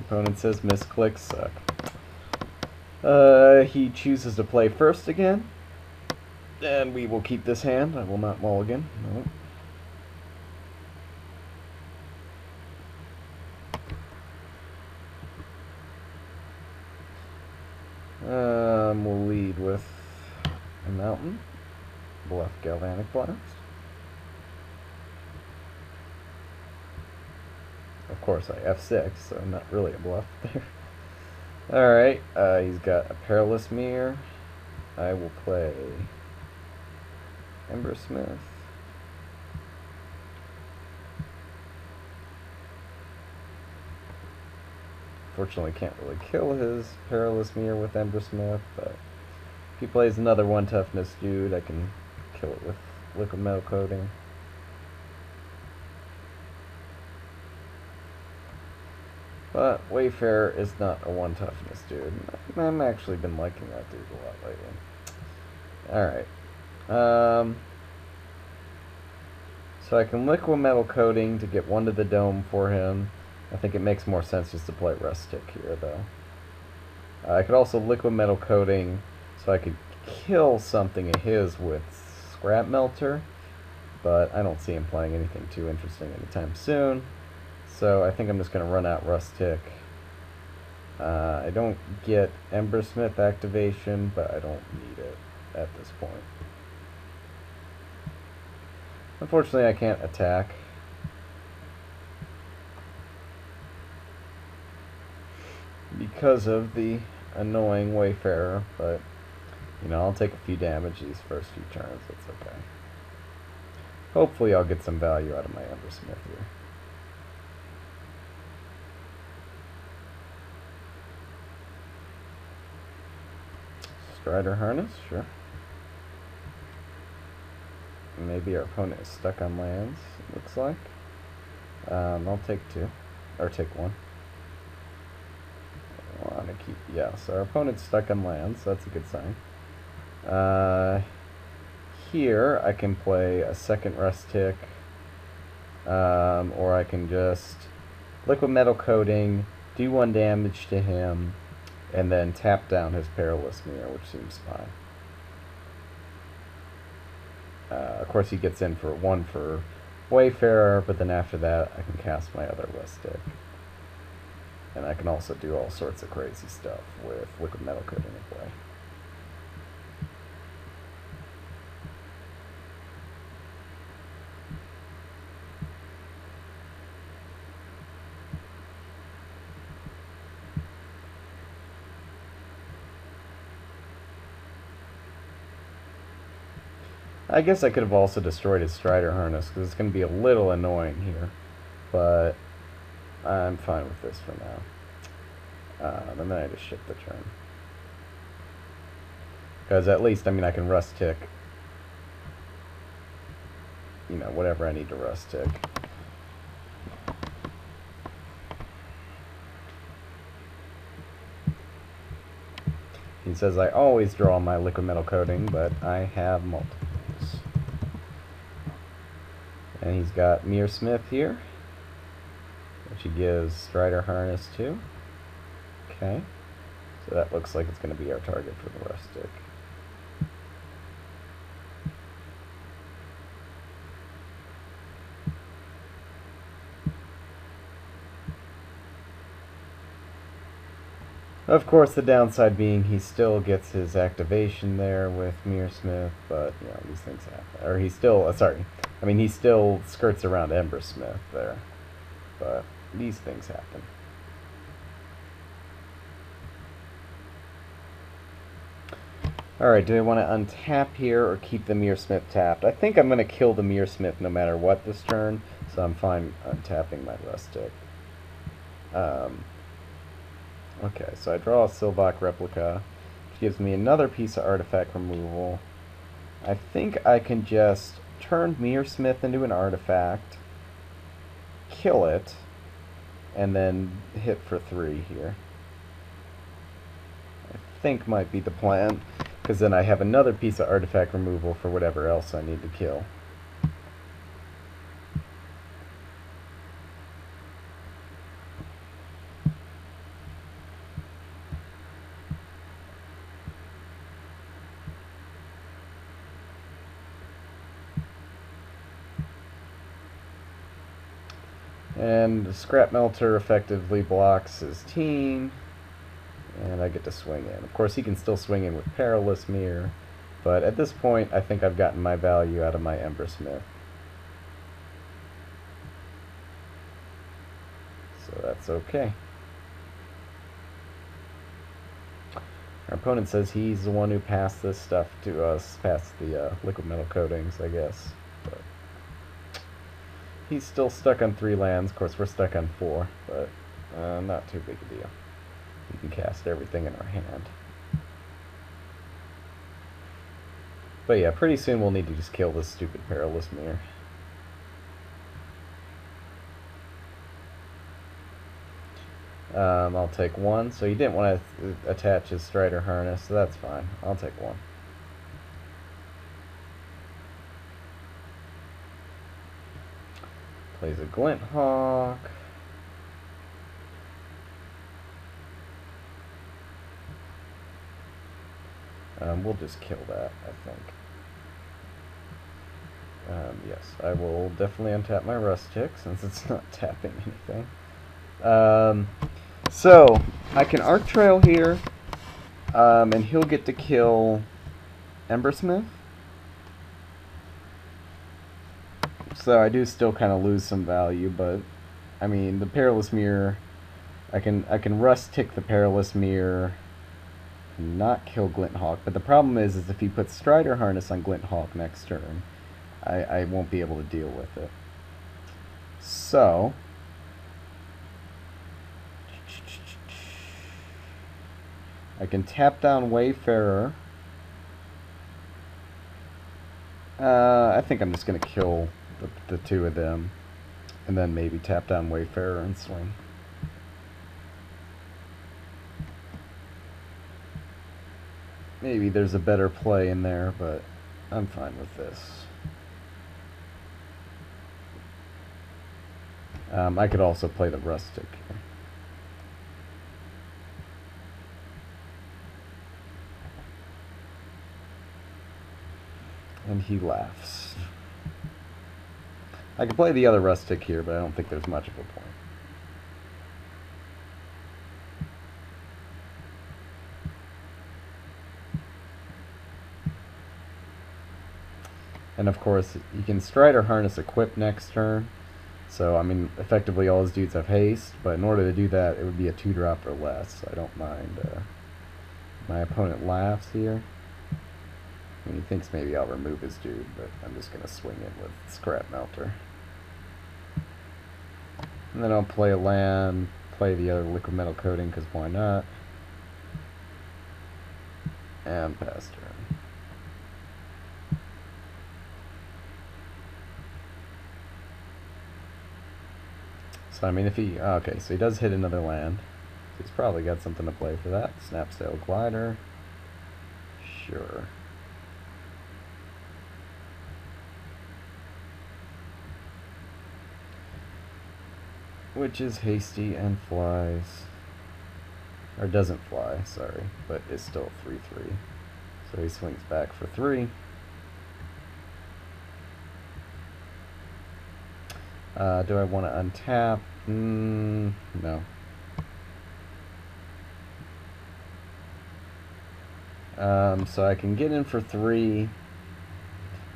Opponent says misclicks suck. He chooses to play first again. And we will keep this hand. I will not mulligan. Nope. We'll lead with a mountain. Bluff Galvanic Blast. Of course, I F6, so not really a bluff there. Alright, he's got a Perilous Mirror. I will play Embersmith. Fortunately, can't really kill his Perilous Mirror with Embersmith, but if he plays another 1 toughness dude, I can kill it with Liquid Metal Coating. But Wayfarer is not a 1 toughness dude. I've actually been liking that dude a lot lately. Alright. So I can Liquid Metal Coating to get 1 to the dome for him. I think it makes more sense just to play Rustic here, though. I could also Liquid Metal Coating so I could kill something of his with Scrap Melter, but I don't see him playing anything too interesting anytime soon. So I think I'm just going to run out Rustic. I don't get Embersmith activation, but I don't need it at this point. Unfortunately, I can't attack. Because of the annoying Wayfarer, but you know, I'll take a few damage these first few turns. That's okay. Hopefully I'll get some value out of my Embersmith here. Strider Harness, sure. Maybe our opponent is stuck on lands, it looks like. I'll take 2, or take 1. I want to keep, yeah, so our opponent's stuck on lands, so that's a good sign. Here, I can play a second Rustic, or I can just Liquid Metal Coating, do 1 damage to him, and then tap down his Perilous Mirror, which seems fine. Of course, he gets in for 1 for Wayfarer, but then after that, I can cast my other Rustic. And I can also do all sorts of crazy stuff with Liquid Metal Coating in play. I guess I could have also destroyed his Strider Harness, because it's going to be a little annoying here. But I'm fine with this for now. And then I just ship the turn. Because at least, I mean, I can Rustic, you know, whatever I need to Rustic. He says I always draw my Liquid Metal Coating, but I have multiples. And he's got Mirrorsmith here, which he gives Strider Harness to. Okay, so that looks like it's going to be our target for the Rustic. Of course, the downside being he still gets his activation there with Mirrorsmith, but, you know, these things happen. Or he still, he still skirts around Embersmith there, but these things happen. Alright, do I want to untap here or keep the Mirrorsmith tapped? I think I'm going to kill the Mirrorsmith no matter what this turn, so I'm fine untapping my Rustic. Okay, so I draw a Sylvok Replica, which gives me another piece of artifact removal. I think I can just turn Mirrorsmith into an artifact, kill it, and then hit for 3 here. I think might be the plan, because then I have another piece of artifact removal for whatever else I need to kill. And Scrap Melter effectively blocks his team. And I get to swing in. Of course, he can still swing in with Perilous Mirror. But at this point, I think I've gotten my value out of my Embersmith. So that's okay. Our opponent says he's the one who passed this stuff to us, past the liquid metal coatings, I guess. But he's still stuck on 3 lands. Of course, we're stuck on 4, but not too big a deal. We can cast everything in our hand. But yeah, pretty soon we'll need to just kill this stupid Perilous Mirror. I'll take 1. So he didn't want to attach his Strider Harness, so that's fine. I'll take 1. Plays a Glint Hawk. We'll just kill that, I think. Yes, I will definitely untap my Rustic since it's not tapping anything. So, I can Arc Trail here, and he'll get to kill Embersmith. So I do still kind of lose some value, but I mean the Perilous Mirror, I can Rustic the Perilous Mirror, and not kill Glint Hawk. But the problem is if he puts Strider Harness on Glint Hawk next turn, I won't be able to deal with it. So I can tap down Wayfarer. I think I'm just going to kill the 2 of them, and then maybe tap down Wayfarer and swing. Maybe there's a better play in there, but I'm fine with this. I could also play the Rustic here. And he laughs. I could play the other Rustic here, but I don't think there's much of a point. And of course, you can Strider Harness equip next turn. So, I mean, effectively all his dudes have haste, but in order to do that, it would be a 2-drop or less. So I don't mind. My opponent laughs here. I mean, he thinks maybe I'll remove his dude, but I'm just going to swing in with Scrap Melter. And then I'll play a land, play the other liquid metal coating, because why not? And pass turn. So, I mean, if he... Okay, so he does hit another land. So he's probably got something to play for that. Snapsail Glider. Sure. Which is hasty and flies. Or doesn't fly, sorry. But is still 3/3. So he swings back for 3. Do I want to untap? No. So I can get in for 3.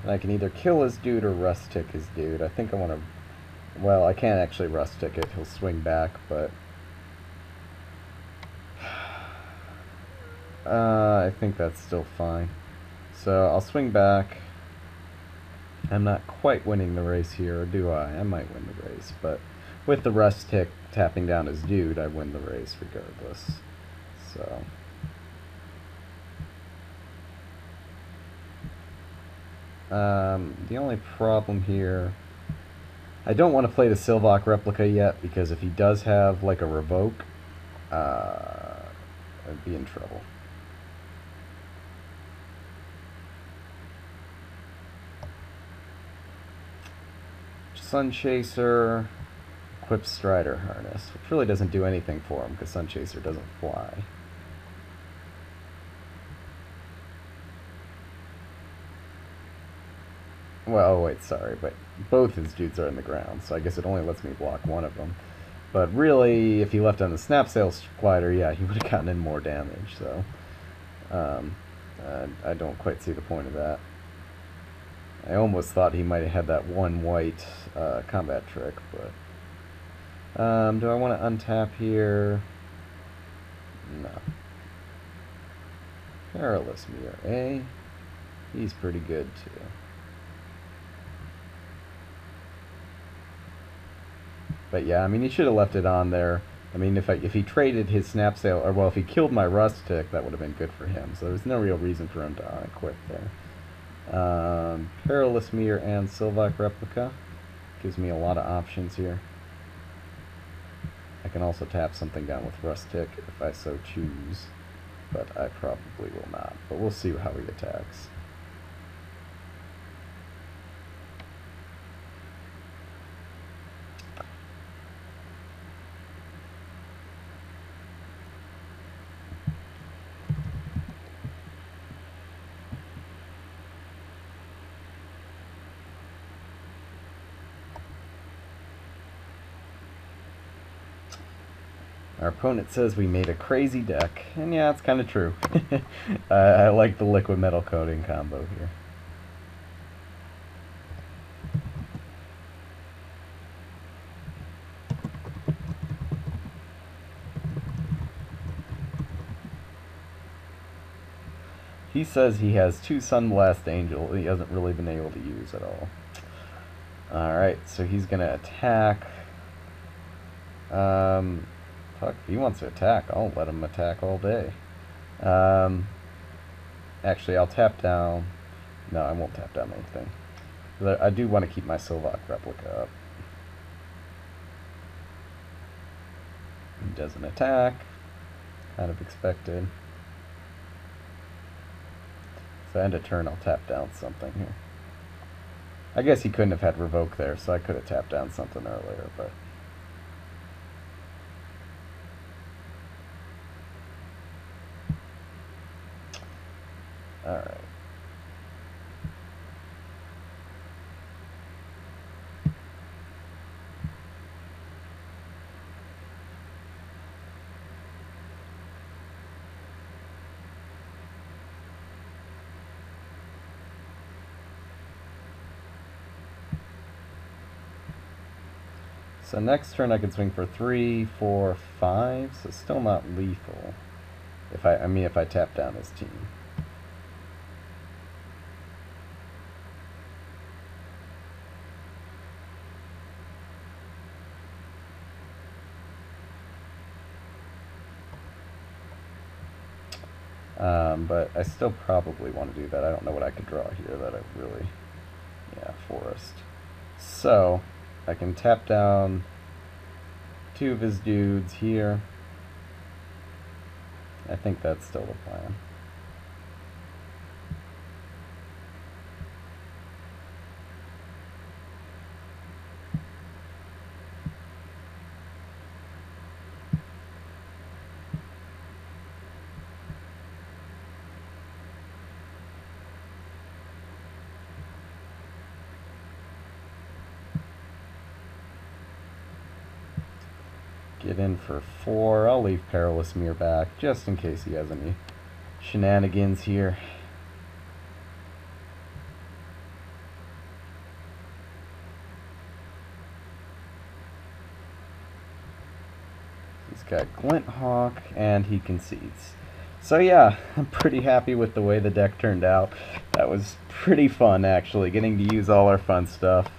And I can either kill his dude or Rustic his dude. I think I want to... Well, I can't actually Rustic it. He'll swing back, but... I think that's still fine. So I'll swing back. I'm not quite winning the race here, or do I? I might win the race, but with the Rustic tapping down his dude, I win the race regardless. So... the only problem here... I don't want to play the Sylvok replica yet, because if he does have, like, a revoke, I'd be in trouble. Sunchaser equips Strider Harness, which really doesn't do anything for him, because Sunchaser doesn't fly. Well, oh wait, sorry, but both his dudes are in the ground, so I guess it only lets me block one of them. But really, if he left on the Snap Sail Glider, yeah, he would have gotten in more damage, so... I don't quite see the point of that. I almost thought he might have had that one white combat trick, but... do I want to untap here? No. Perilous Mirror, eh? He's pretty good, too. But yeah, I mean, he should have left it on there. I mean, if he traded his Snap Sail, or well, if he killed my Rustic, that would have been good for him. So there's no real reason for him to unequip there. Perilous Mirror and Sylvac Replica gives me a lot of options here. I can also tap something down with Rustic if I so choose, but I probably will not. But we'll see how he attacks. Our opponent says we made a crazy deck, and yeah, it's kind of true. I like the liquid metal coating combo here. He says he has 2 Sunblast Angel he hasn't really been able to use at all. Alright, so he's going to attack. Fuck, if he wants to attack, I'll let him attack all day. Actually, I'll tap down. No, I won't tap down anything. I do want to keep my Sylvac Replica up. He doesn't attack. Kind of expected. So end of turn, I'll tap down something here. I guess he couldn't have had Revoke there, so I could have tapped down something earlier, but... Alright. So next turn I can swing for 3, 4, 5, so still not lethal. If I tap down his team. But I still probably want to do that. I don't know what I could draw here that I really... Yeah, Forest. So, I can tap down 2 of his dudes here. I think that's still the plan. Get in for 4. I'll leave Perilous Mirror back, just in case he has any shenanigans here. He's got Glint Hawk, and he concedes. So yeah, I'm pretty happy with the way the deck turned out. That was pretty fun, actually, getting to use all our fun stuff,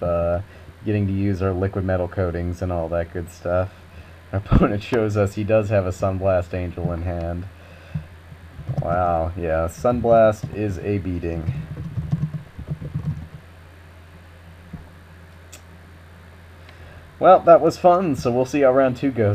getting to use our liquid metal coatings and all that good stuff. Our opponent shows us he does have a Sunblast Angel in hand. Wow, yeah, Sunblast is a beating. Well, that was fun, so we'll see how round 2 goes.